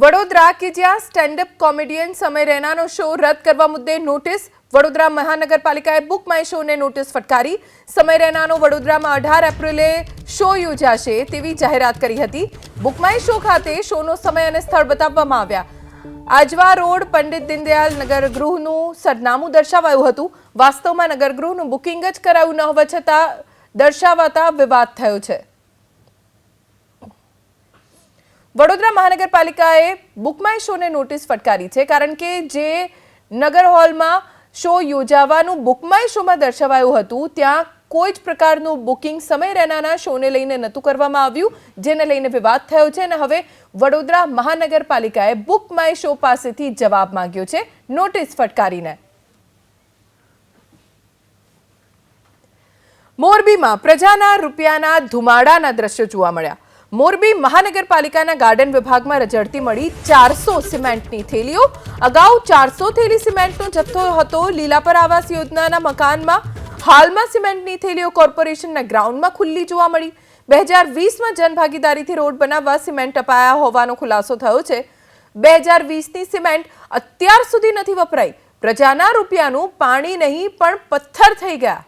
વડોદરા કે જ્યાં stand up comedian સમય રૈનાનો શો રદ કરવા મુદ્દે નોટિસ. વડોદરા મહાનગરપાલિકાએ બુક માય શોને નોટિસ ફટકારી. સમય રૈનાનો વડોદરામાં 18 એપ્રિલે શો યોજાશે તેવી જાહેરાત કરી હતી. બુક માય શો ખાતે શોનો સમય અને સ્થળ બતાવવામાં આવ્યા. આજવા રોડ પંડિત દીનદયાલ નગર ગૃહનું સરનામું દર્શાવાયું હતું. વાસ્તવમાં નગર ગૃહનું બુકિંગ જ કરાયું ન હોવા છતાં દર્શાવાતા વિવાદ થયો છે. વડોદરા મહાનગરપાલિકાએ બુક માય શોને નોટિસ ફટકારી છે કારણ કે જે નગર હોલમાં શો યોજાવાનું બુક માય શોમાં દર્શાવાયું હતું ત્યાં કોઈ જ પ્રકારનું બુકિંગ સમય રૈનાના શોને લઈને નહોતું કરવામાં આવ્યું, જેને લઈને વિવાદ થયો છે અને હવે વડોદરા મહાનગરપાલિકાએ બુક માય શો પાસેથી જવાબ માંગ્યો છે નોટિસ ફટકારીને. મોરબીમાં પ્રજાના રૂપિયાના ધુમાડાના દ્રશ્યો જોવા મળ્યા. મોરબી મહાનગરપાલિકાના ગાર્ડન વિભાગમાં રજળતી મળી 400 સિમેન્ટની થેલીઓ. અગાઉ 400 થેલી સિમેન્ટનો જથ્થો હતો લીલાપર આવાસ યોજનાના મકાનમાં. હાલમાં સિમેન્ટની થેલીઓ કોર્પોરેશનના ગ્રાઉન્ડમાં ખુલ્લી જોવા મળી. 2020માં જનભાગીદારીથી રોડ બનાવવા સિમેન્ટ અપાયા હોવાનો ખુલાસો થયો છે. 2020ની સિમેન્ટ અત્યાર સુધી નથી વપરાઈ. પ્રજાના રૂપિયાનું પાણી નહીં પણ પથ્થર થઈ ગયા.